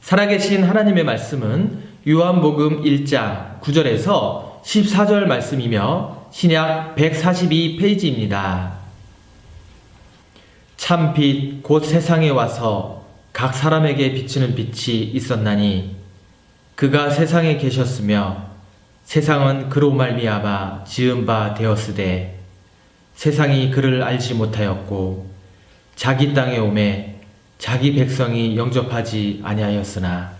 살아계신 하나님의 말씀은 요한복음 1장 9절에서 14절 말씀이며 신약 142페이지입니다. 참 빛 곧 세상에 와서 각 사람에게 비추는 빛이 있었나니 그가 세상에 계셨으며 세상은 그로 말미암아 지은 바 되었으되 세상이 그를 알지 못하였고 자기 땅에 오매 자기 백성이 영접하지 아니하였으나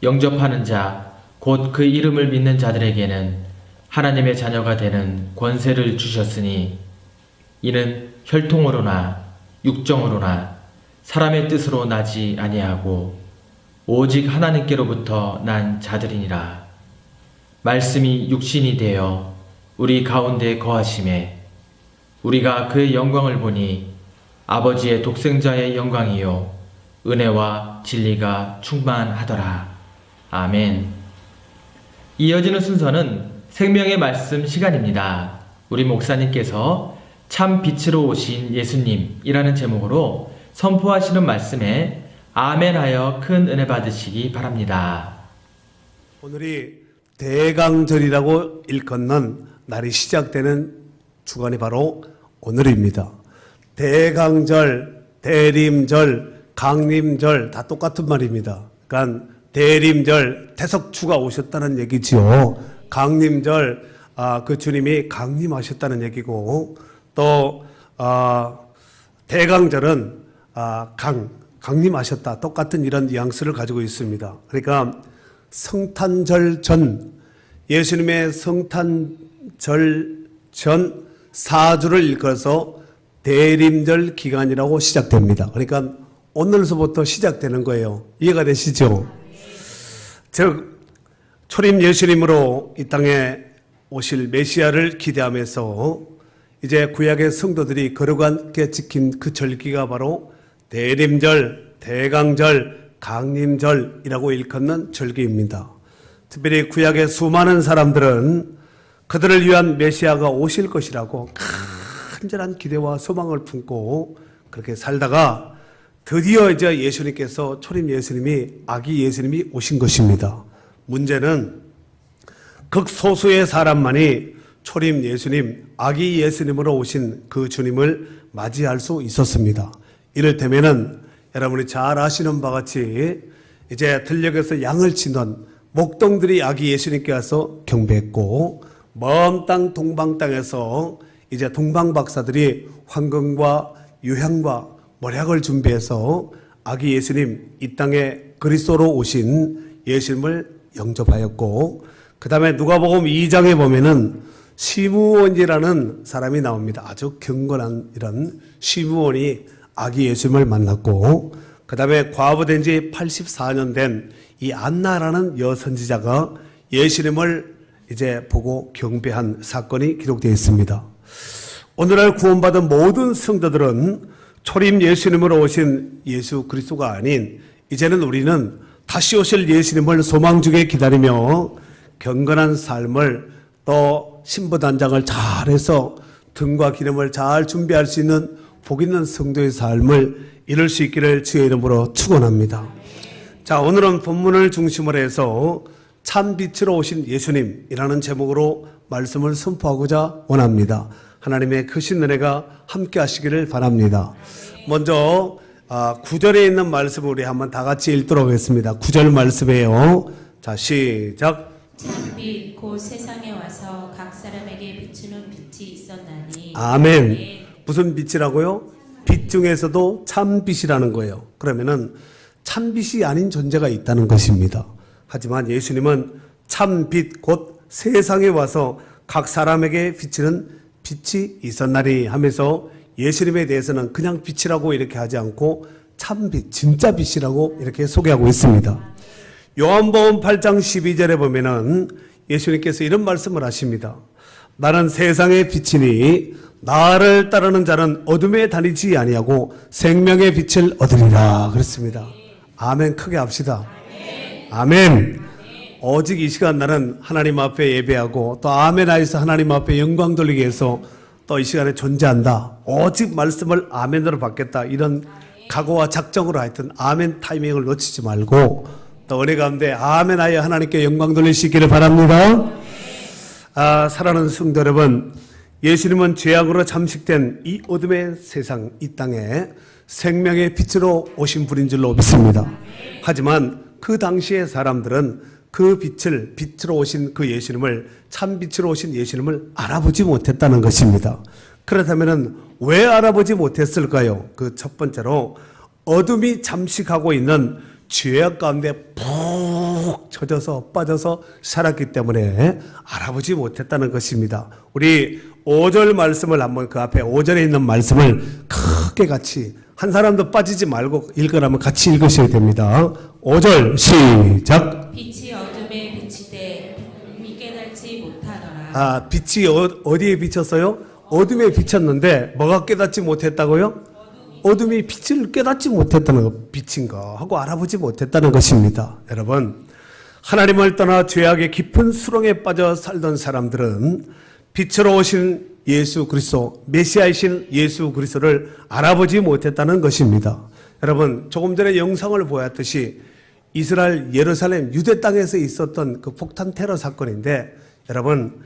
영접하는 자 곧 그 이름을 믿는 자들에게는 하나님의 자녀가 되는 권세를 주셨으니 이는 혈통으로나 육정으로나 사람의 뜻으로 나지 아니하고 오직 하나님께로부터 난 자들이니라. 말씀이 육신이 되어 우리 가운데 거하심에 우리가 그의 영광을 보니 아버지의 독생자의 영광이요 은혜와 진리가 충만하더라. 아멘. 이어지는 순서는 생명의 말씀 시간입니다. 우리 목사님께서 참 빛으로 오신 예수님이라는 제목으로 선포하시는 말씀에 아멘하여 큰 은혜 받으시기 바랍니다. 오늘이 대강절이라고 일컫는 날이 시작되는 주간이 바로 오늘입니다. 대강절, 대림절, 강림절 다 똑같은 말입니다. 그러니까 대림절, 태석주가 오셨다는 얘기지요. 강림절, 그 주님이 강림하셨다는 얘기고, 또 대강절은 강림하셨다. 똑같은 이런 뉘앙스를 가지고 있습니다. 그러니까 성탄절 전, 예수님의 성탄절 전 4주를 일컬어서 대림절 기간이라고 시작됩니다. 그러니까 오늘서부터 시작되는 거예요. 이해가 되시죠? 즉 초림 예수님으로 이 땅에 오실 메시아를 기대하면서 이제 구약의 성도들이 거룩하게 지킨 그 절기가 바로 대림절, 대강절, 강림절이라고 일컫는 절기입니다. 특별히 구약의 수많은 사람들은 그들을 위한 메시아가 오실 것이라고 간절한 기대와 소망을 품고 그렇게 살다가 드디어 이제 예수님께서 초림 예수님이 아기 예수님이 오신 것입니다. 문제는 극소수의 사람만이 초림 예수님, 아기 예수님으로 오신 그 주님을 맞이할 수 있었습니다. 이를테면은 여러분이 잘 아시는 바와 같이 이제 들녘에서 양을 치던 목동들이 아기 예수님께 와서 경배했고 먼 땅 동방 땅에서 이제 동방 박사들이 황금과 유향과 몰약을 준비해서 아기 예수님 이 땅에 그리스도로 오신 예수님을 영접하였고 그 다음에 누가복음 2장에 보면은 시므온이라는 사람이 나옵니다. 아주 경건한 이런 시므온이 아기 예수님을 만났고 그 다음에 과부된 지 84년 된 이 안나라는 여선지자가 예수님을 이제 보고 경배한 사건이 기록되어 있습니다. 오늘날 구원받은 모든 성도들은 초림 예수님으로 오신 예수 그리스도가 아닌 이제는 우리는 다시 오실 예수님을 소망 중에 기다리며 경건한 삶을 또 신부단장을 잘해서 등과 기름을 잘 준비할 수 있는 복 있는 성도의 삶을 이룰 수 있기를 주의 이름으로 축원합니다. 자, 오늘은 본문을 중심으로 해서 참 빛으로 오신 예수님이라는 제목으로 말씀을 선포하고자 원합니다. 하나님의 크신 은혜가 함께 하시기를 바랍니다. 먼저 9절에 있는 말씀을 우리 한번 다 같이 읽도록 하겠습니다. 9절 말씀이에요. 자, 시작. 참빛 곧 세상에 와서 각 사람에게 비추는 빛이 있었나니. 아멘. 무슨 빛이라고요? 빛 중에서도 참빛이라는 거예요. 그러면은 참빛이 아닌 존재가 있다는 것입니다. 하지만 예수님은 참빛 곧 세상에 와서 각 사람에게 비치는 빛이 있었나니 하면서 예수님에 대해서는 그냥 빛이라고 이렇게 하지 않고 참빛, 진짜 빛이라고 이렇게 소개하고 있습니다. 요한복음 8장 12절에 보면은 예수님께서 이런 말씀을 하십니다. 나는 세상의 빛이니 나를 따르는 자는 어둠에 다니지 아니하고 생명의 빛을 얻으리라 그랬습니다. 아멘. 크게 합시다. 아멘. 오직 이 시간 나는 하나님 앞에 예배하고 또 아멘 하여서 하나님 앞에 영광 돌리기 위해서 또 이 시간에 존재한다. 오직 말씀을 아멘으로 받겠다. 이런 각오와 작정으로 하여튼 아멘 타이밍을 놓치지 말고 또 은혜 가운데 아멘하여 하나님께 영광 돌리시기를 바랍니다. 사랑하는 성도 여러분, 예수님은 죄악으로 잠식된 이 어둠의 세상 이 땅에 생명의 빛으로 오신 분인 줄로 믿습니다. 하지만 그 당시의 사람들은 그 빛으로 오신 그 예수님을, 참 빛으로 오신 예수님을 알아보지 못했다는 것입니다. 그렇다면 왜 알아보지 못했을까요? 그 첫 번째로 어둠이 잠식하고 있는 죄악 가운데 푹 젖어서 빠져서 살았기 때문에 알아보지 못했다는 것입니다. 우리 5절 말씀을 한번 그 앞에 5절에 있는 말씀을 크게 같이 한 사람도 빠지지 말고 읽으라면 같이 읽으셔야 됩니다. 5절 시작. 빛이 어둠에 비치되 빛이 깨닫지 못하더라. 빛이 어디에 비쳤어요? 어둠에 비쳤는데 뭐가 깨닫지 못했다고요? 어둠이 빛을 깨닫지 못했다는 것, 빛인가 하고 알아보지 못했다는 것입니다. 여러분, 하나님을 떠나 죄악의 깊은 수렁에 빠져 살던 사람들은 빛으로 오신 예수 그리스도, 메시아이신 예수 그리스도를 알아보지 못했다는 것입니다. 여러분, 조금 전에 영상을 보았듯이 이스라엘 예루살렘 유대 땅에서 있었던 그 폭탄 테러 사건인데, 여러분,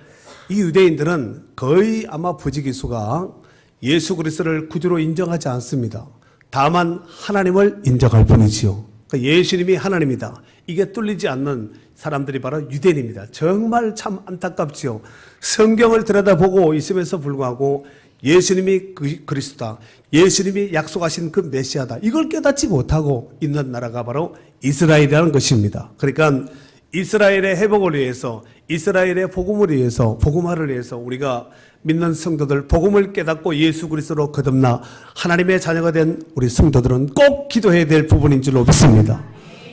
이 유대인들은 거의 아마 부지기수가 예수 그리스도를 구주로 인정하지 않습니다. 다만 하나님을 인정할 뿐이지요. 그러니까 예수님이 하나님이다, 이게 뚫리지 않는 사람들이 바로 유대인입니다. 정말 참 안타깝지요. 성경을 들여다보고 있음에도 불구하고 예수님이 그리스도다, 예수님이 약속하신 그 메시아다, 이걸 깨닫지 못하고 있는 나라가 바로 이스라엘이라는 것입니다. 그러니까 이스라엘의 회복을 위해서, 이스라엘의 복음을 위해서, 복음화를 위해서 우리가 믿는 성도들, 복음을 깨닫고 예수 그리스도로 거듭나 하나님의 자녀가 된 우리 성도들은 꼭 기도해야 될 부분인 줄로 믿습니다.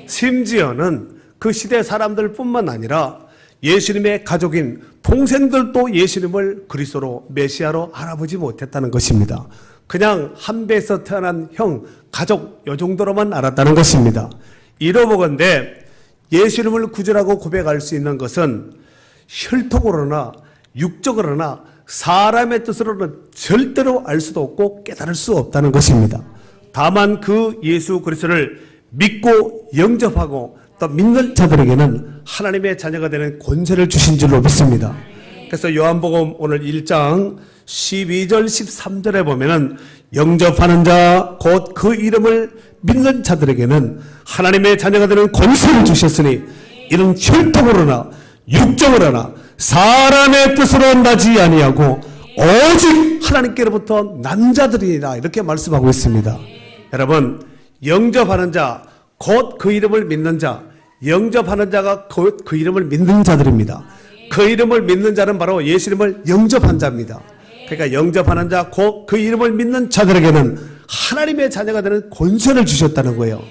심지어는 그 시대 사람들 뿐만 아니라 예수님의 가족인 동생들도 예수님을 그리스도로, 메시아로 알아보지 못했다는 것입니다. 그냥 한 배에서 태어난 형, 가족, 요 정도로만 알았다는 것입니다. 이러보건대 예수님을 구주라고 고백할 수 있는 것은 혈통으로나 육적으로나 사람의 뜻으로는 절대로 알 수도 없고 깨달을 수 없다는 것입니다. 다만 그 예수 그리스도를 믿고 영접하고 또 믿는 자들에게는 하나님의 자녀가 되는 권세를 주신 줄로 믿습니다. 그래서 요한복음 오늘 1장 12절 13절에 보면은 영접하는 자 곧 그 이름을 믿는 자들에게는 하나님의 자녀가 되는 권세를 주셨으니 이는 혈통으로나 육정으로나 사람의 뜻으로 나지 아니하고 오직 하나님께로부터 난 자들이라, 이렇게 말씀하고 있습니다. 여러분, 영접하는 자 곧 그 이름을 믿는 자, 영접하는 자가 곧 그 이름을 믿는 자들입니다. 그 이름을 믿는 자는 바로 예수님을 영접한 자입니다. 그러니까 영접하는 자 곧 그 이름을 믿는 자들에게는 하나님의 자녀가 되는 권세를 주셨다는 거예요.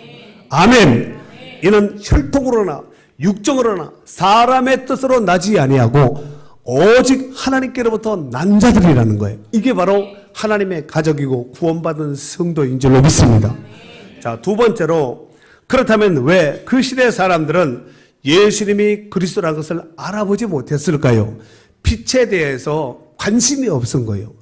아멘. 이는 혈통으로나 육정으로나 사람의 뜻으로 나지 아니하고 오직 하나님께로부터 난 자들이라는 거예요. 이게 바로 하나님의 가족이고 구원받은 성도인 줄로 믿습니다. 자, 두 번째로, 그렇다면 왜 그 시대 사람들은 예수님이 그리스도라는 것을 알아보지 못했을까요? 빛에 대해서 관심이 없은 거예요.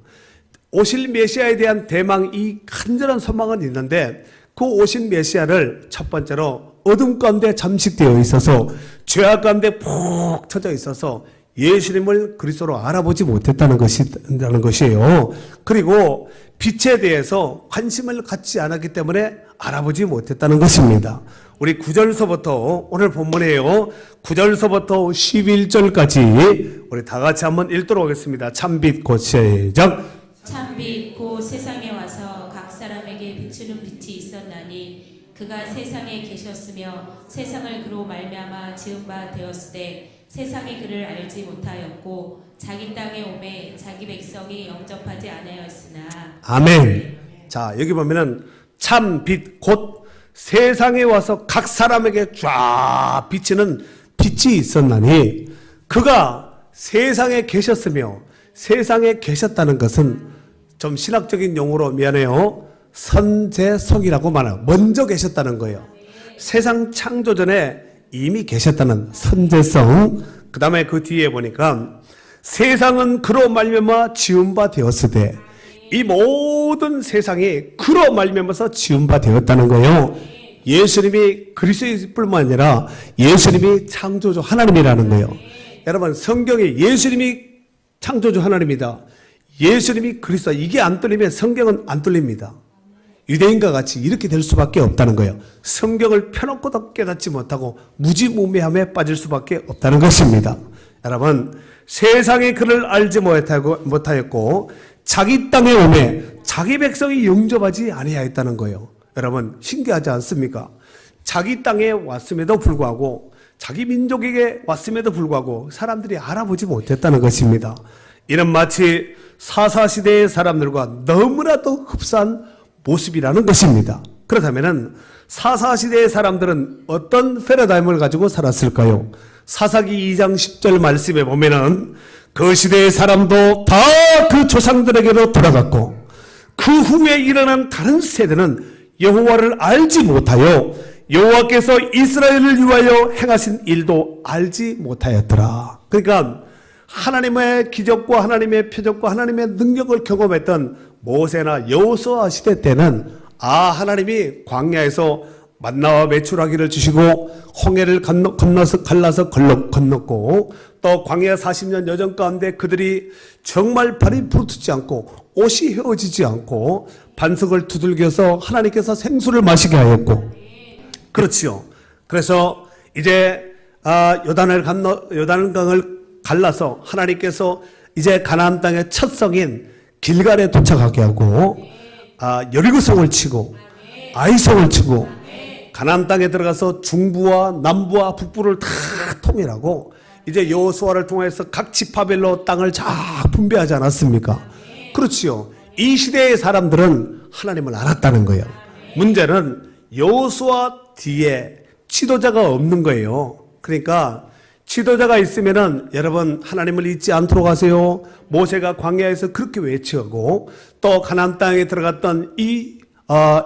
오실 메시아에 대한 대망, 이 간절한 소망은 있는데 그 오신 메시아를 첫 번째로 어둠 가운데 잠식되어 있어서 죄악 가운데 푹 쳐져 있어서 예수님을 그리스도로 알아보지 못했다는 것이에요. 그리고 빛에 대해서 관심을 갖지 않았기 때문에 알아보지 못했다는 것입니다. 우리 9절서부터 오늘 본문이에요. 9절서부터 11절까지 우리 다 같이 한번 읽도록 하겠습니다. 참빛 곧 시작. 참빛 곧 세상에 와서 각 사람에게 비추는 빛이 있었나니 그가 세상에 계셨으며 세상을 그로 말미암아 지은 바 되었으되 세상이 그를 알지 못하였고 자기 땅에 오매 자기 백성이 영접하지 아니하였으나. 아멘. 자, 여기 보면은 참빛 곧 세상에 와서 각 사람에게 쫙 비치는 빛이 있었나니 그가 세상에 계셨으며, 세상에 계셨다는 것은 좀 신학적인 용어로 미안해요, 선제성이라고 말해요. 먼저 계셨다는 거예요. 세상 창조 전에 이미 계셨다는 선제성. 그 다음에 그 뒤에 보니까 세상은 그로 말미암아 지은 바 되었으되 이 모든 세상이 그로 말미암아서 지은 바 되었다는 거예요. 예수님이 그리스도일 뿐만 아니라 예수님이 창조주 하나님이라는 거예요. 여러분, 성경에 예수님이 창조주 하나님이다, 예수님이 그리스도, 이게 안 뚫리면 성경은 안 뚫립니다. 유대인과 같이 이렇게 될 수밖에 없다는 거예요. 성경을 펴놓고도 깨닫지 못하고 무지무매함에 빠질 수밖에 없다는 것입니다. 여러분, 세상이 그를 알지 못하였고 자기 땅에 오매 자기 백성이 영접하지 아니하였다는 거예요. 여러분, 신기하지 않습니까? 자기 땅에 왔음에도 불구하고, 자기 민족에게 왔음에도 불구하고 사람들이 알아보지 못했다는 것입니다. 이는 마치 사사시대의 사람들과 너무나도 흡사한 모습이라는 것입니다. 그렇다면 사사시대의 사람들은 어떤 패러다임을 가지고 살았을까요? 사사기 2장 10절 말씀에 보면은 그 시대의 사람도 다 그 조상들에게로 돌아갔고 그 후에 일어난 다른 세대는 여호와를 알지 못하여 여호와께서 이스라엘을 위하여 행하신 일도 알지 못하였더라. 그러니까 하나님의 기적과 하나님의 표적과 하나님의 능력을 경험했던 모세나 여호수아 시대 때는 하나님이 광야에서 만나와 메추라기를 주시고 홍해를 갈라서 건넜고 또 광야 40년 여정 가운데 그들이 정말 발이 부르트지 않고 옷이 헤어지지 않고 반석을 두들겨서 하나님께서 생수를 마시게 하였고, 그렇지요. 그래서 이제 요단강을 갈라서 하나님께서 이제 가나안 땅의 첫 성인 길갈에 도착하게 하고 여리고성을 치고 아이성을 치고 가나안 땅에 들어가서 중부와 남부와 북부를 다 통일하고 이제 여호수아를 통해서 각 지파별로 땅을 쫙 분배하지 않았습니까? 그렇지요. 이 시대의 사람들은 하나님을 알았다는 거예요. 문제는 여호수아 뒤에 지도자가 없는 거예요. 그러니까 지도자가 있으면은 여러분, 하나님을 잊지 않도록 하세요. 모세가 광야에서 그렇게 외치고 또 가나안 땅에 들어갔던 이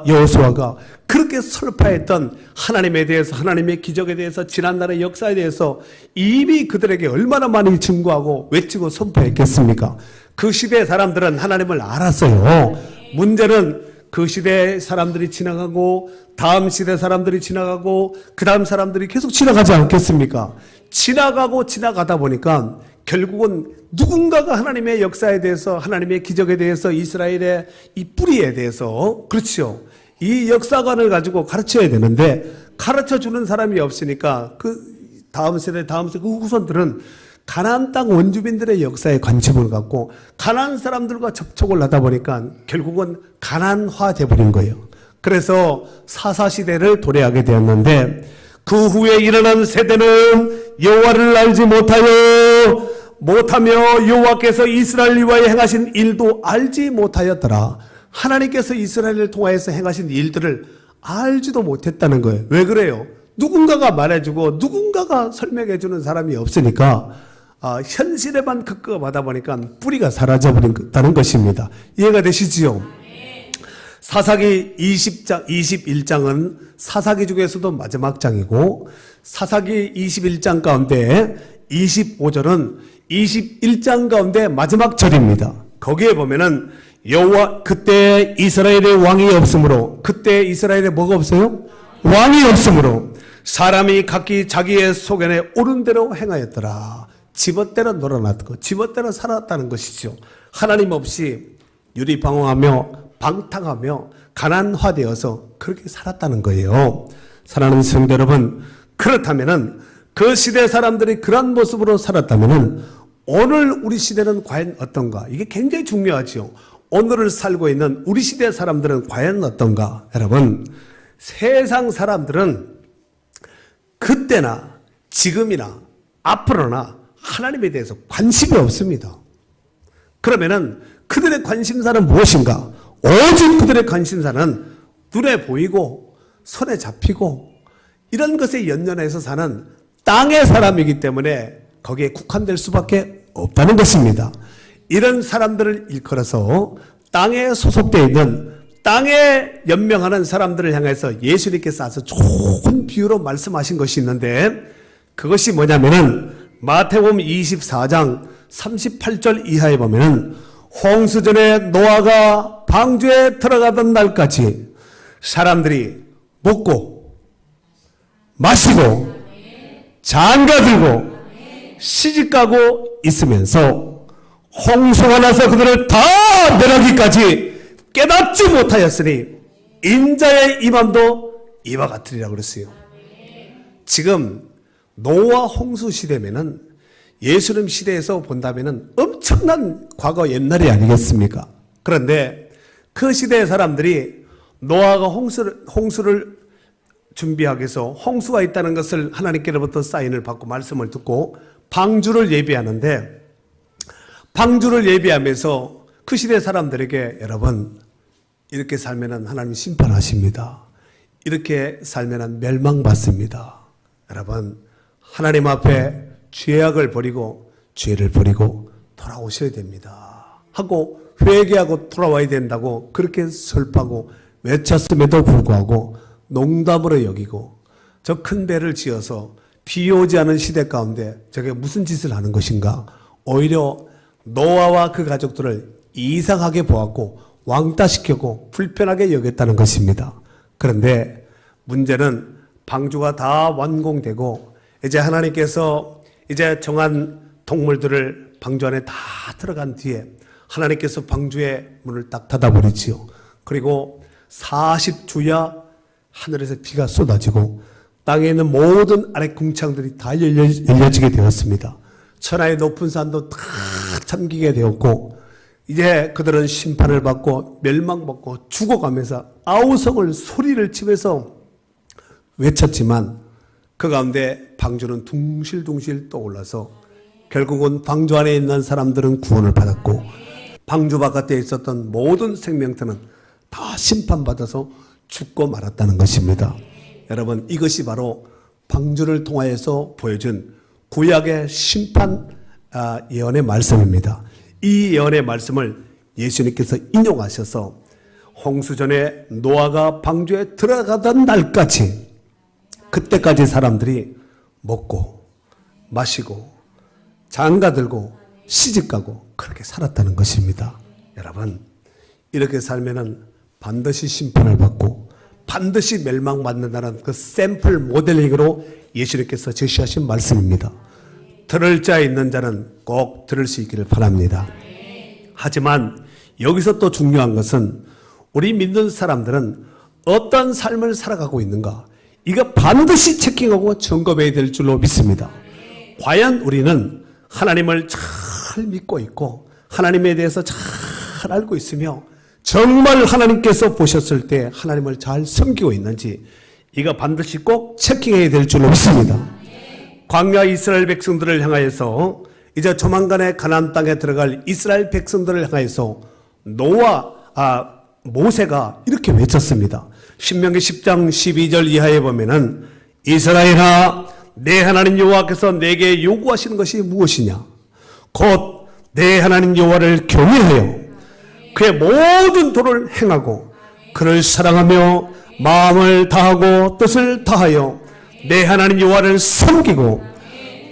여호수아가 그렇게 설파했던 하나님에 대해서, 하나님의 기적에 대해서, 지난날의 역사에 대해서 이미 그들에게 얼마나 많이 증거하고 외치고 선포했겠습니까? 그 시대의 사람들은 하나님을 알았어요. 문제는 그 시대의 사람들이 지나가고 다음 시대 사람들이 지나가고 그 다음 사람들이 계속 지나가지 않겠습니까? 지나가고 지나가다 보니까 결국은 누군가가 하나님의 역사에 대해서, 하나님의 기적에 대해서, 이스라엘의 이 뿌리에 대해서, 그렇죠, 이 역사관을 가지고 가르쳐야 되는데 가르쳐주는 사람이 없으니까 그 다음 세대 그 후손들은 가나안 땅 원주민들의 역사에 관심을 갖고 가나안 사람들과 접촉을 하다 보니까 결국은 가나안화 돼버린 거예요. 그래서 사사시대를 도래하게 되었는데 그 후에 일어난 세대는 여호와를 알지 못하며 여호와께서 이스라엘 위하여 행하신 일도 알지 못하였더라. 하나님께서 이스라엘을 통하여서 행하신 일들을 알지도 못했다는 거예요. 왜 그래요? 누군가가 말해주고 누군가가 설명해주는 사람이 없으니까 현실에만 급급하다 보니까 뿌리가 사라져버린다는 것입니다. 이해가 되시지요? 사사기 21장은 사사기 중에서도 마지막 장이고 사사기 21장 가운데 25절은 21장 가운데 마지막 절입니다. 거기에 보면은 여호와 그때 이스라엘의 왕이 없으므로, 그때 이스라엘에 뭐가 없어요? 왕이 없으므로 사람이 각기 자기의 소견에 옳은 대로 행하였더라. 지멋대로 놀아났고 지멋대로 살았다는 것이죠. 하나님 없이 유리방황하며 방탕하며 가난화되어서 그렇게 살았다는 거예요. 사랑하는 성도 여러분, 그렇다면은 그 시대 사람들이 그런 모습으로 살았다면은 오늘 우리 시대는 과연 어떤가? 이게 굉장히 중요하죠. 오늘을 살고 있는 우리 시대 사람들은 과연 어떤가? 여러분, 세상 사람들은 그때나 지금이나 앞으로나 하나님에 대해서 관심이 없습니다. 그러면은 그들의 관심사는 무엇인가? 오직 그들의 관심사는 눈에 보이고 손에 잡히고 이런 것에 연연해서 사는 땅의 사람이기 때문에 거기에 국한될 수밖에 없다는 것입니다. 이런 사람들을 일컬어서 땅에 소속되어 있는, 땅에 연명하는 사람들을 향해서 예수님께서 아주 좋은 비유로 말씀하신 것이 있는데 그것이 뭐냐면은 마태복음 24장 38절 이하에 보면은 홍수전에 노아가 방주에 들어가던 날까지 사람들이 먹고 마시고 장가들고 시집가고 있으면서 홍수가 나서 그들을 다 멸하기까지 깨닫지 못하였으니 인자의 임함도 이와 같으리라고 그랬어요. 지금 노아 홍수 시대면은 예수님 시대에서 본다면은 엄청난 과거 옛날이 아니겠습니까? 그런데 그 시대의 사람들이 노아가 홍수를 준비하기 위해서 홍수가 있다는 것을 하나님께로부터 사인을 받고 말씀을 듣고 방주를 예비하는데, 방주를 예비하면서 그 시대 사람들에게 여러분 이렇게 살면은 하나님 심판하십니다. 이렇게 살면은 멸망받습니다. 여러분 하나님 앞에 죄악을 버리고 죄를 버리고 돌아오셔야 됩니다 하고 회개하고 돌아와야 된다고 그렇게 설파하고 외쳤음에도 불구하고 농담으로 여기고 저 큰 배를 지어서 비 오지 않은 시대 가운데 저게 무슨 짓을 하는 것인가, 오히려 노아와 그 가족들을 이상하게 보았고 왕따시켰고 불편하게 여겼다는 것입니다. 그런데 문제는 방주가 다 완공되고 이제 하나님께서 이제 정한 동물들을 방주 안에 다 들어간 뒤에 하나님께서 방주의 문을 딱 닫아버리지요. 그리고 40주야 하늘에서 비가 쏟아지고 땅에 있는 모든 아래 궁창들이 다 열려지게 되었습니다. 천하의 높은 산도 다 잠기게 되었고 이제 그들은 심판을 받고 멸망받고 죽어가면서 아우성을 소리를 치면서 외쳤지만 그 가운데 방주는 둥실둥실 떠올라서 결국은 방주 안에 있는 사람들은 구원을 받았고 방주 바깥에 있었던 모든 생명체는 다 심판받아서 죽고 말았다는 것입니다. 여러분 이것이 바로 방주를 통하여서 보여준 구약의 심판 예언의 말씀입니다. 이 예언의 말씀을 예수님께서 인용하셔서 홍수전에 노아가 방주에 들어가던 날까지 그때까지 사람들이 먹고 마시고 장가들고 시집가고 그렇게 살았다는 것입니다. 여러분 이렇게 살면은 반드시 심판을 받고 반드시 멸망받는다는 그 샘플 모델링으로 예수님께서 제시하신 말씀입니다. 들을 자 있는 자는 꼭 들을 수 있기를 바랍니다. 하지만 여기서 또 중요한 것은 우리 믿는 사람들은 어떤 삶을 살아가고 있는가, 이거 반드시 체킹하고 점검해야 될 줄로 믿습니다. 과연 우리는 하나님을 잘 믿고 있고 하나님에 대해서 잘 알고 있으며 정말 하나님께서 보셨을 때 하나님을 잘 섬기고 있는지 이거 반드시 꼭 체킹해야 될 줄로 믿습니다. 광야 이스라엘 백성들을 향하여서 이제 조만간에 가나안 땅에 들어갈 이스라엘 백성들을 향하여서 모세가 이렇게 외쳤습니다. 신명기 10장 12절 이하에 보면은 이스라엘아 내 하나님 여호와께서 내게 요구하시는 것이 무엇이냐, 곧 내 하나님 여호와를 경외하여 그의 모든 도를 행하고 그를 사랑하며 마음을 다하고 뜻을 다하여 내 하나님 여호와를 섬기고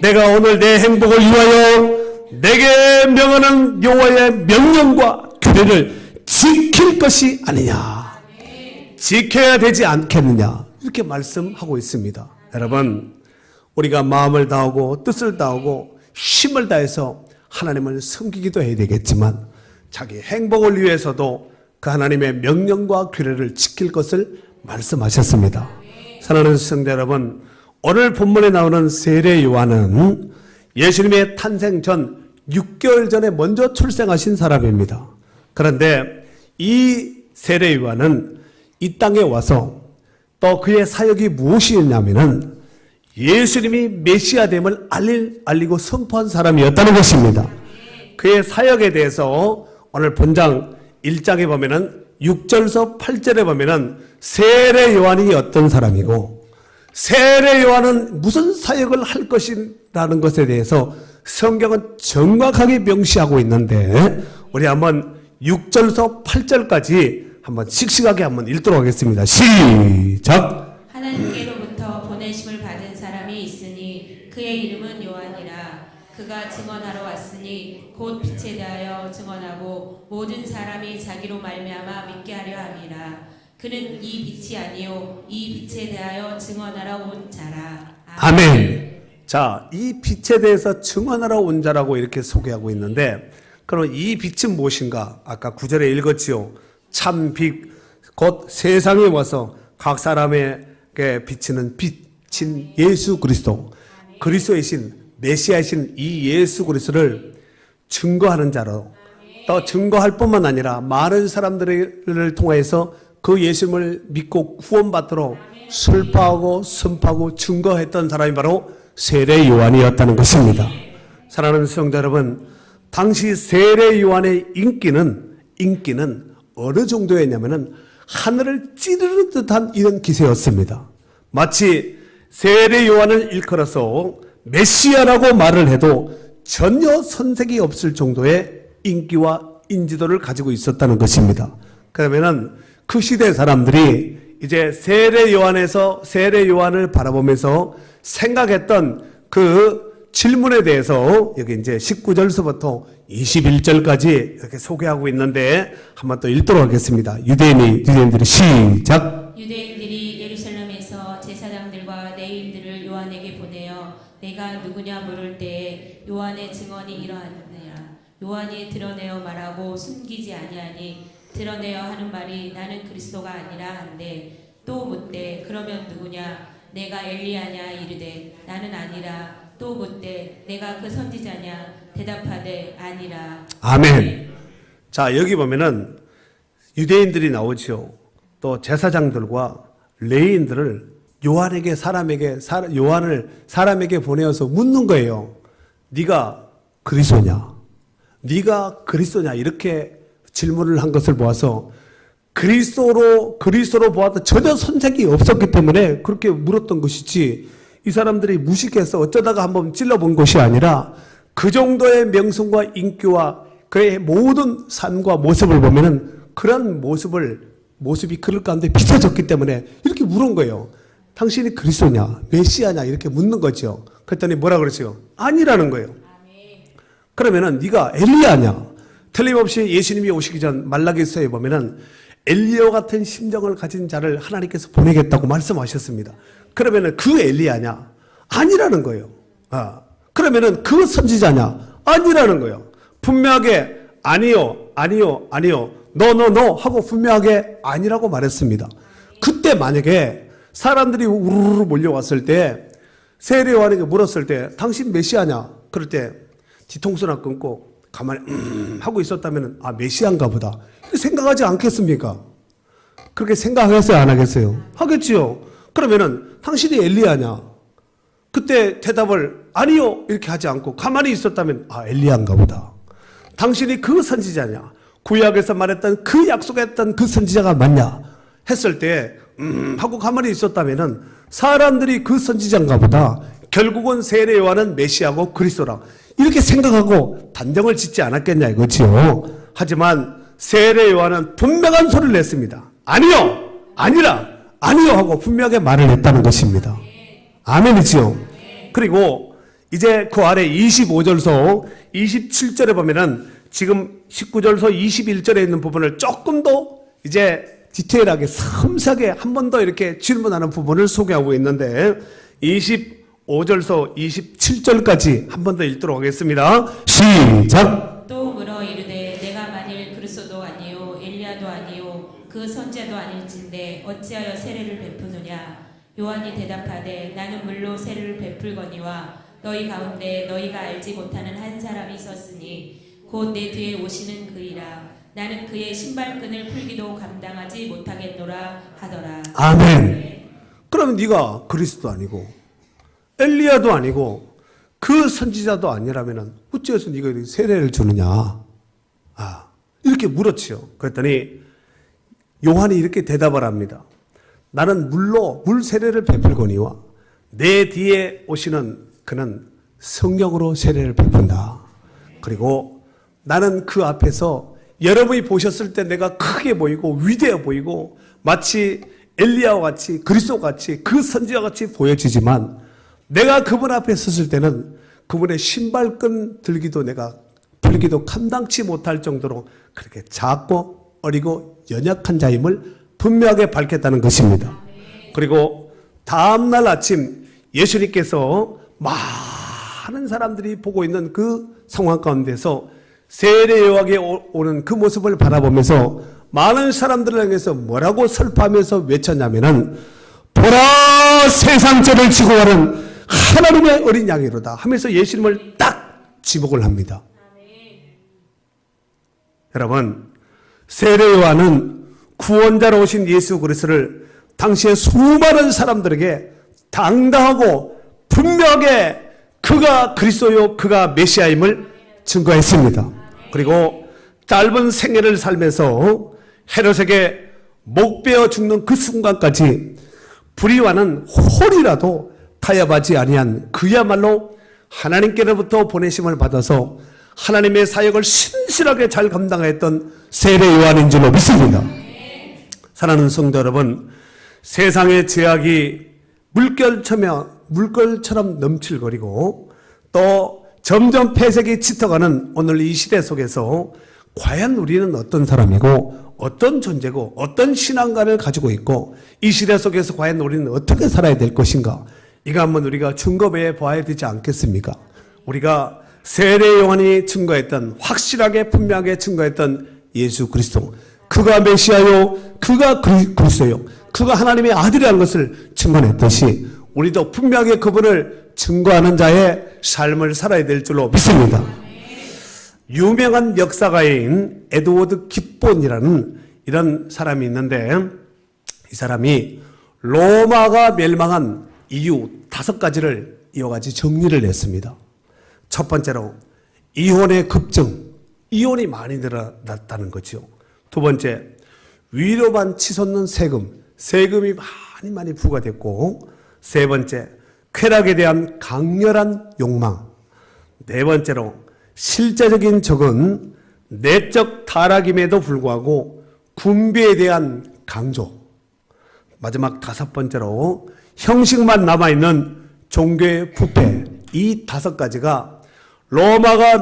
내가 오늘 내 행복을 위하여 내게 명하는 여호와의 명령과 규례를 지킬 것이 아니냐, 지켜야 되지 않겠느냐, 이렇게 말씀하고 있습니다. 여러분 우리가 마음을 다하고 뜻을 다하고 힘을 다해서 하나님을 섬기기도 해야 되겠지만 자기 행복을 위해서도 그 하나님의 명령과 규례를 지킬 것을 말씀하셨습니다. 사랑하는 성도 여러분, 오늘 본문에 나오는 세례 요한은 예수님의 탄생 전 6개월 전에 먼저 출생하신 사람입니다. 그런데 이 세례 요한은 이 땅에 와서 또 그의 사역이 무엇이었냐면은 예수님이 메시아됨을 알리고 선포한 사람이었다는 것입니다. 그의 사역에 대해서 오늘 본장 1장에 보면은 6절에서 8절에 보면은 세례 요한이 어떤 사람이고 세례 요한은 무슨 사역을 할 것이라는 것에 대해서 성경은 정확하게 명시하고 있는데 우리 한번 6절에서 8절까지 한번 씩씩하게 한번 읽도록 하겠습니다. 시작. 하나님께로부터 보내심을 받은 사람이 있으니 그의 이름은 요한이라. 그가 증언하러 왔으니 곧 빛에 대하여 증언하고 모든 사람이 자기로 말미암아 믿게 하려 함이라. 그는 이 빛이 아니요 이 빛에 대하여 증언하러 온 자라. 아멘. 자, 이 빛에 대해서 증언하러 온 자라고 이렇게 소개하고 있는데, 그럼 이 빛은 무엇인가? 아까 9절에 읽었지요. 참 빛, 곧 세상에 와서 각 사람에게 비치는 빛인 예수 그리스도. 그리스도의 신, 메시아이신 이 예수 그리스도를 증거하는 자로, 또 증거할 뿐만 아니라 많은 사람들을 통해서 그 예수님을 믿고 구원받도록 설파하고 선포하고 증거했던 사람이 바로 세례 요한이었다는 것입니다. 사랑하는 성도 여러분, 당시 세례 요한의 인기는 어느 정도였냐면은 하늘을 찌르는 듯한 이런 기세였습니다. 마치 세례 요한을 일컬어서 메시아라고 말을 해도 전혀 선색이 없을 정도의 인기와 인지도를 가지고 있었다는 것입니다. 그러면은 그 시대 사람들이 이제 세례 요한을 바라보면서 생각했던 그 질문에 대해서 여기 이제 19절서부터 21절까지 이렇게 소개하고 있는데 한번 또 읽도록 하겠습니다. 유대인들이 시작. 유대인들이 예루살렘에서 제사장들과 레위인들을 요한에게 보내어 내가 누구냐 물을 때에 요한의 증언이 이러하니라. 요한이 드러내어 말하고 숨기지 아니하니 드러내어 하는 말이 나는 그리스도가 아니라 한데 또 묻되 그러면 누구냐 내가 엘리야냐 이르되 나는 아니라 또 묻되 내가 그 선지자냐 대답하되 아니라. 아멘. 자, 여기 보면은 유대인들이 나오죠. 또 제사장들과 레위인들을 요한을 사람에게 보내어서 묻는 거예요. 네가 그리스도냐? 네가 그리스도냐? 이렇게 질문을 한 것을 보아서 그리스도로 보아도 전혀 선택이 없었기 때문에 그렇게 물었던 것이지, 이 사람들이 무식해서 어쩌다가 한번 찔러본 것이 아니라 그 정도의 명성과 인기와 그의 모든 삶과 모습을 보면은 그런 모습이 그들 가운데 비춰졌기 때문에 이렇게 물은 거예요. 당신이 그리스도냐, 메시아냐 이렇게 묻는 거죠. 그랬더니 뭐라 그러죠? 아니라는 거예요. 그러면은 네가 엘리야냐? 틀림없이 예수님이 오시기 전 말라기서에 보면은 엘리야 같은 심정을 가진 자를 하나님께서 보내겠다고 말씀하셨습니다. 그러면은 그 엘리야냐? 아니라는 거예요. 그러면은 그 선지자냐? 아니라는 거예요. 분명하게 아니요, no 하고 분명하게 아니라고 말했습니다. 그때 만약에 사람들이 우르르 몰려왔을 때 세례 요한에게 물었을 때 당신 메시아냐? 그럴 때 뒤통수나 끊고 가만히 하고 있었다면 메시아인가 보다 이렇게 생각하지 않겠습니까? 그렇게 생각하겠어요, 안 하겠어요? 하겠지요. 그러면은 당신이 엘리야냐? 그때 대답을 아니요 이렇게 하지 않고 가만히 있었다면 엘리야인가 보다. 당신이 그 선지자냐? 구약에서 말했던 그 약속했던 그 선지자가 맞냐? 했을 때 하고 가만히 있었다면은 사람들이 그 선지자인가 보다. 결국은 세례 요한은 메시아고 그리스도라 이렇게 생각하고 단정을 짓지 않았겠냐 이거지요. 하지만 세례 요한은 분명한 소리를 냈습니다. 아니요, 아니라, 아니요 하고 분명하게 말을 했다는 것입니다. 아멘이지요. 그리고 이제 그 아래 25절서 27절에 보면은 지금 19절서 21절에 있는 부분을 조금 더 이제 디테일하게 섬세하게 한 번 더 이렇게 질문하는 부분을 소개하고 있는데 25절서 27절까지 한 번 더 읽도록 하겠습니다. 시작. 또 물어 이르되 내가 만일 그리스도도 아니요 엘리야도 아니요 그 선지자도 아닐진데 어찌하여 세례를 베푸느냐. 요한이 대답하되 나는 물로 세례를 베풀거니와 너희 가운데 너희가 알지 못하는 한 사람이 있었으니 곧 내 뒤에 오시는 그이라. 나는 그의 신발끈을 풀기도 감당하지 못하겠노라 하더라. 아멘. 그러면 네가 그리스도 아니고 엘리야도 아니고 그 선지자도 아니라면 어째서 네가 세례를 주느냐? 이렇게 물었지요. 그랬더니 요한이 이렇게 대답을 합니다. 나는 물 세례를 베풀거니와 내 뒤에 오시는 그는 성령으로 세례를 베푼다. 그리고 나는 그 앞에서 여러분이 보셨을 때 내가 크게 보이고 위대해 보이고 마치 엘리야와 같이 그리스도 같이 그 선지자 같이 보여지지만 내가 그분 앞에 섰을 때는 그분의 신발끈 들기도 내가 풀기도 감당치 못할 정도로 그렇게 작고 어리고 연약한 자임을 분명하게 밝혔다는 것입니다. 그리고 다음날 아침 예수님께서 많은 사람들이 보고 있는 그 상황 가운데서 세례 요한이 오는 그 모습을 바라보면서 많은 사람들을 향해서 뭐라고 설파하면서 외쳤냐면은 보라 세상 죄를 지고 가는 하나님의 어린 양이로다 하면서 예수님을 딱 지목을 합니다. 여러분, 세례 요한은 구원자로 오신 예수 그리스도를 당시에 수많은 사람들에게 당당하고 분명하게 그가 그리스도요 그가 메시아임을 증거했습니다. 그리고 짧은 생애를 살면서 헤롯에게 목 베어 죽는 그 순간까지 불의와는 홀이라도 타협하지 아니한 그야말로 하나님께로부터 보내심을 받아서 하나님의 사역을 신실하게 잘 감당했던 세례 요한인 줄로 믿습니다. 사랑하는 성도 여러분, 세상의 죄악이 물결처럼 넘칠거리고 또 점점 폐색이 짙어가는 오늘 이 시대 속에서 과연 우리는 어떤 사람이고 어떤 존재고 어떤 신앙관을 가지고 있고 이 시대 속에서 과연 우리는 어떻게 살아야 될 것인가, 이거 한번 우리가 증거해 봐야 되지 않겠습니까? 우리가 세례 요한이 증거했던, 확실하게 분명하게 증거했던 예수 그리스도, 그가 메시아요 그가 그리스도요 그가 하나님의 아들이라는 것을 증거했듯이 우리도 분명하게 그분을 증거하는 자의 삶을 살아야 될 줄로 믿습니다. 유명한 역사가인 에드워드 깁본이라는 이런 사람이 있는데, 이 사람이 로마가 멸망한 이유 5가지를 이와 같이 정리를 했습니다. 첫 번째로 이혼의 급증, 이혼이 많이 늘어났다는 거죠. 두 번째, 위로만 치솟는 세금이 많이 부과됐고, 세 번째, 쾌락에 대한 강렬한 욕망, 네 번째로 실제적인 적은 내적 타락임에도 불구하고 군비에 대한 강조, 마지막 5번째로 형식만 남아있는 종교의 부패, 이 5가지가 로마가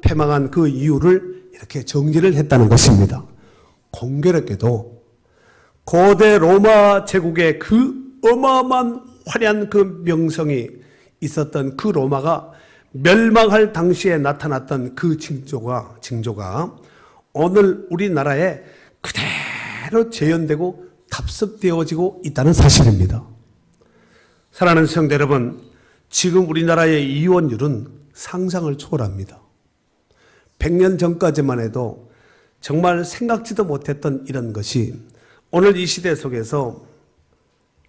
패망한 그 이유를 이렇게 정리를 했다는 것입니다. 공교롭게도 고대 로마 제국의 그 어마어마한 화려한 그 명성이 있었던 그 로마가 멸망할 당시에 나타났던 그 징조가 오늘 우리나라에 그대로 재현되고 답습되어지고 있다는 사실입니다. 사랑하는 성도 여러분, 지금 우리나라의 이혼율은 상상을 초월합니다. 100년 전까지만 해도 정말 생각지도 못했던 이런 것이 오늘 이 시대 속에서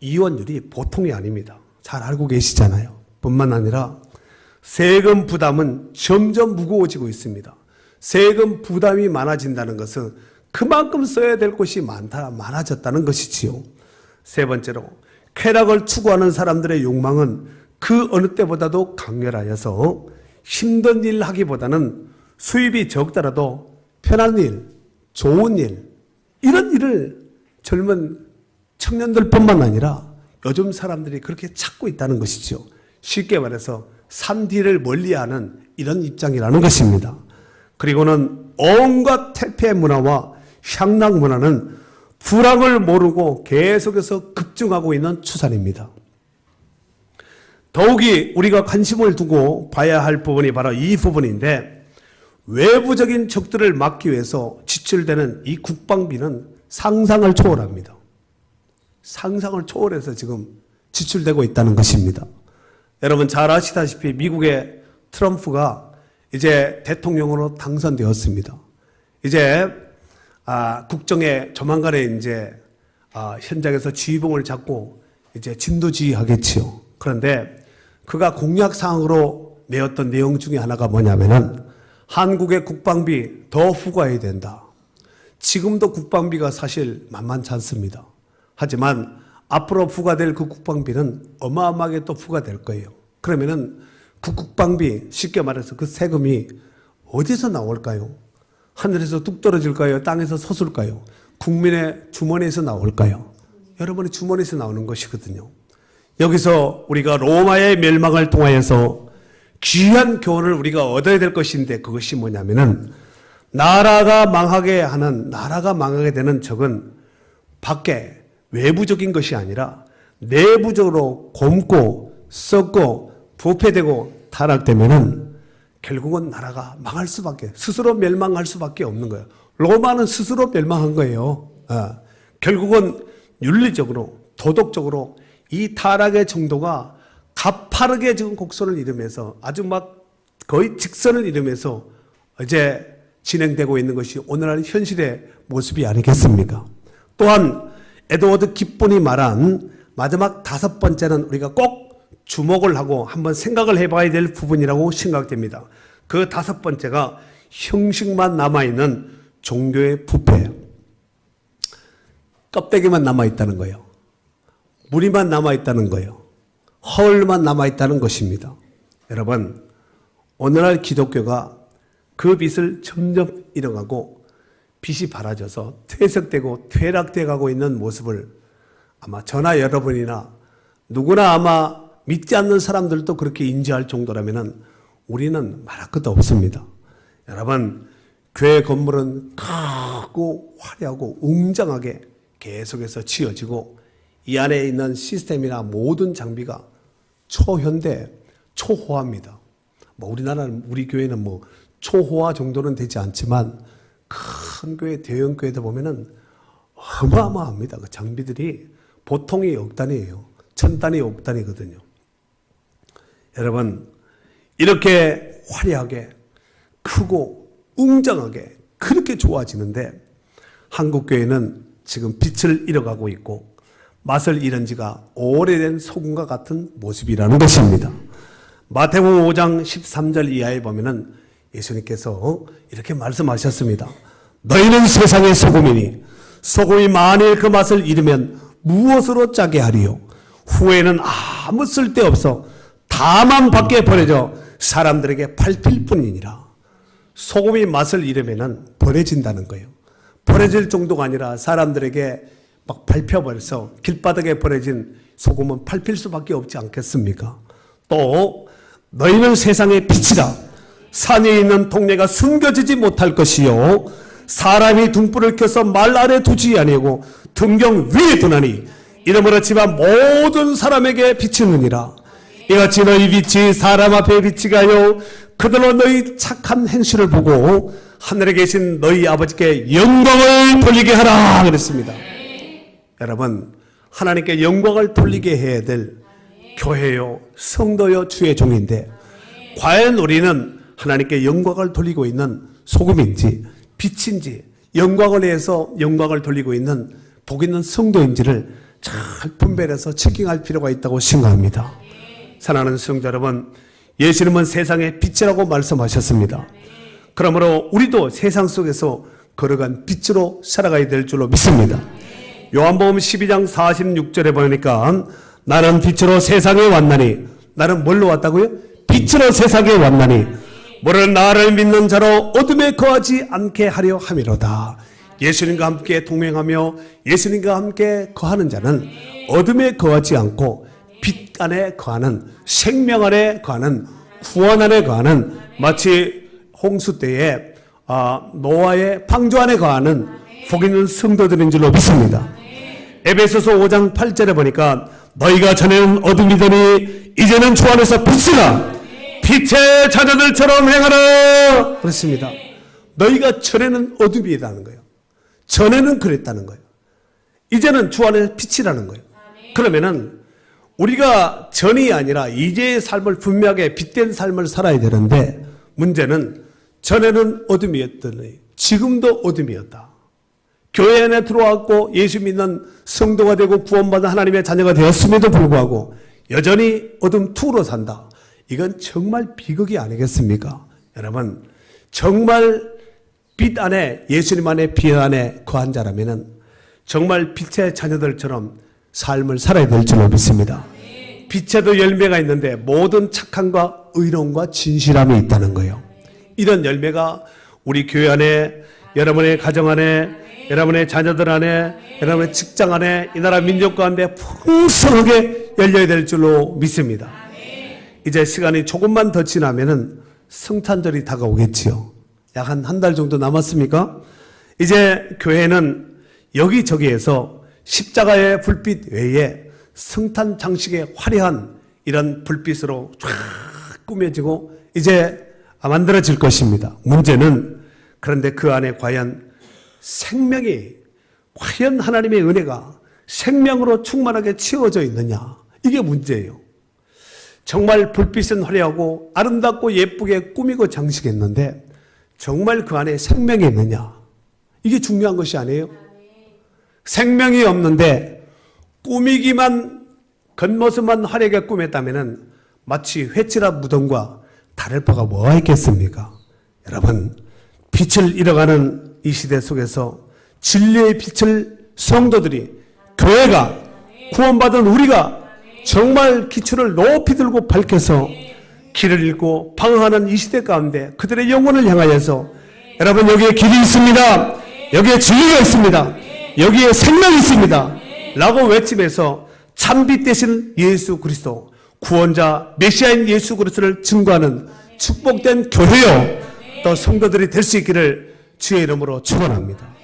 이혼율이 보통이 아닙니다. 잘 알고 계시잖아요. 뿐만 아니라 세금 부담은 점점 무거워지고 있습니다. 세금 부담이 많아진다는 것은 그만큼 써야 될 것이 많아졌다는 것이지요. 세 번째로 쾌락을 추구하는 사람들의 욕망은 그 어느 때보다도 강렬하여서 힘든 일 하기보다는 수입이 적더라도 편한 일, 좋은 일, 이런 일을 젊은 청년들뿐만 아니라 요즘 사람들이 그렇게 찾고 있다는 것이죠. 쉽게 말해서 산 뒤를 멀리하는 이런 입장이라는 것입니다. 그리고는 온갖 퇴폐 문화와 향락 문화는 불황을 모르고 계속해서 급증하고 있는 추세입니다. 더욱이 우리가 관심을 두고 봐야 할 부분이 바로 이 부분인데, 외부적인 적들을 막기 위해서 지출되는 이 국방비는 상상을 초월합니다. 상상을 초월해서 지금 지출되고 있다는 것입니다. 여러분 잘 아시다시피 미국의 트럼프가 이제 대통령으로 당선되었습니다. 이제 국정에 조만간에 이제 현장에서 지휘봉을 잡고 이제 진두지휘하겠지요. 그런데 그가 공약 사항으로 내었던 내용 중에 하나가 뭐냐면은 한국의 국방비 더 후과해야 된다. 지금도 국방비가 사실 만만치 않습니다. 하지만 앞으로 부과될 그 국방비는 어마어마하게 또 부과될 거예요. 그러면은 그 국방비, 쉽게 말해서 그 세금이 어디서 나올까요? 하늘에서 뚝 떨어질까요? 땅에서 솟을까요? 국민의 주머니에서 나올까요? 여러분의 주머니에서 나오는 것이거든요. 여기서 우리가 로마의 멸망을 통하여서 귀한 교훈을 우리가 얻어야 될 것인데 그것이 뭐냐면은 나라가 망하게 되는 적은 밖에 외부적인 것이 아니라 내부적으로 곪고 썩고 부패되고 타락되면은 결국은 나라가 망할 수밖에, 스스로 멸망할 수밖에 없는 거예요. 로마는 스스로 멸망한 거예요. 결국은 윤리적으로, 도덕적으로 이 타락의 정도가 가파르게 지금 곡선을 이루면서 아주 막 거의 직선을 이루면서 이제 진행되고 있는 것이 오늘날 현실의 모습이 아니겠습니까? 또한 에드워드 깁본이 말한 마지막 5번째는 우리가 꼭 주목을 하고 한번 생각을 해봐야 될 부분이라고 생각됩니다. 그 5번째가 형식만 남아있는 종교의 부패. 껍데기만 남아있다는 거예요. 무늬만 남아있다는 거예요. 허울만 남아있다는 것입니다. 여러분, 오늘날 기독교가 그 빛을 점점 잃어가고 빛이 바라져서 퇴색되고 퇴락돼 가고 있는 모습을 아마 저나 여러분이나 누구나 아마 믿지 않는 사람들도 그렇게 인지할 정도라면 우리는 말할 것도 없습니다. 여러분, 교회 건물은 크고 화려하고 웅장하게 계속해서 지어지고 이 안에 있는 시스템이나 모든 장비가 초현대, 초호화입니다. 우리나라는, 우리 교회는 초호화 정도는 되지 않지만 큰 교회, 대형 교회들 보면은 어마어마합니다. 그 장비들이 보통이 억 단위예요. 1000단위, 억 단위거든요. 여러분, 이렇게 화려하게 크고 웅장하게 그렇게 좋아지는데 한국 교회는 지금 빛을 잃어가고 있고 맛을 잃은 지가 오래된 소금과 같은 모습이라는 것입니다. 마태복음 5장 13절 이하에 보면은 예수님께서 이렇게 말씀하셨습니다. 너희는 세상의 소금이니 소금이 만일 그 맛을 잃으면 무엇으로 짜게 하리요? 후에는 아무 쓸데없어 다만 밖에 버려져 사람들에게 밟힐 뿐이니라. 소금이 맛을 잃으면 버려진다는 거예요. 버려질 정도가 아니라 사람들에게 막 밟혀버려서 길바닥에 버려진 소금은 밟힐 수밖에 없지 않겠습니까? 또 너희는 세상의 빛이라. 산에 있는 동네가 숨겨지지 못할 것이요 사람이 등불을 켜서 말 아래 두지 아니하고 등경 위에 두나니 이러므로 집안 모든 사람에게 비치느니라. 이같이 너희 빛이 사람 앞에 비치가요 그들로 너희 착한 행실을 보고 하늘에 계신 너희 아버지께 영광을 돌리게 하라 그랬습니다. 여러분, 하나님께 영광을 돌리게 해야 될 교회요 성도요 주의 종인데 과연 우리는 하나님께 영광을 돌리고 있는 소금인지 빛인지 영광을 위해서 영광을 돌리고 있는 복 있는 성도인지를 잘 분별해서 체킹할 필요가 있다고 생각합니다. 사랑하는 성도 여러분, 예수님은 세상의 빛이라고 말씀하셨습니다. 그러므로 우리도 세상 속에서 걸어간 빛으로 살아가야 될 줄로 믿습니다. 요한복음 12장 46절에 보니까 나는 빛으로 세상에 왔나니, 나는 뭘로 왔다고요? 빛으로 세상에 왔나니 모르는 나를 믿는 자로 어둠에 거하지 않게 하려 함이로다. 예수님과 함께 동행하며 예수님과 함께 거하는 자는 어둠에 거하지 않고 빛 안에 거하는, 생명 안에 거하는, 구원 안에 거하는, 마치 홍수 때에 노아의 방주 안에 거하는 복 있는 성도들인 줄로 믿습니다. 에베소서 5장 8절에 보니까 너희가 전에는 어둠이더니 이제는 주 안에서 빛이라 빛의 자녀들처럼 행하라 그렇습니다. 너희가 전에는 어둠이라는 거예요. 전에는 그랬다는 거예요. 이제는 주 안에 빛이라는 거예요. 그러면은 우리가 전이 아니라 이제의 삶을 분명하게 빛된 삶을 살아야 되는데 문제는 전에는 어둠이었더니 지금도 어둠이었다. 교회 안에 들어왔고 예수 믿는 성도가 되고 구원받은 하나님의 자녀가 되었음에도 불구하고 여전히 어둠투로 산다. 이건 정말 비극이 아니겠습니까? 여러분, 정말 빛 안에, 예수님 안에, 빛 안에 거한 자라면은 정말 빛의 자녀들처럼 삶을 살아야 될 줄로 믿습니다. 빛에도 열매가 있는데 모든 착함과 의로움과 진실함이 있다는 거예요. 이런 열매가 우리 교회 안에, 여러분의 가정 안에, 여러분의 자녀들 안에, 여러분의 직장 안에, 이 나라 민족 가운데 풍성하게 열려야 될 줄로 믿습니다. 이제 시간이 조금만 더 지나면은 성탄절이 다가오겠지요. 약 한 달 정도 남았습니까? 이제 교회는 여기저기에서 십자가의 불빛 외에 성탄 장식의 화려한 이런 불빛으로 쫙 꾸며지고 이제 만들어질 것입니다. 문제는 그런데 그 안에 과연 하나님의 은혜가 생명으로 충만하게 채워져 있느냐? 이게 문제예요. 정말 불빛은 화려하고 아름답고 예쁘게 꾸미고 장식했는데 정말 그 안에 생명이 있느냐? 이게 중요한 것이 아니에요? 생명이 없는데 꾸미기만 겉모습만 화려하게 꾸몄다면 마치 회칠한 무덤과 다를 바가 뭐가 있겠습니까? 여러분, 빛을 잃어가는 이 시대 속에서 진리의 빛을 성도들이, 교회가, 구원받은 우리가 정말 기초를 높이 들고 밝혀서 길을 잃고 방황하는 이 시대 가운데 그들의 영혼을 향하여서 여러분, 여기에 길이 있습니다. 여기에 진리가 있습니다. 여기에 생명이 있습니다. 라고 외치면서 참빛 되신 예수 그리스도, 구원자 메시아인 예수 그리스도를 증거하는 축복된 교회요 또 성도들이 될 수 있기를 주의 이름으로 축원합니다.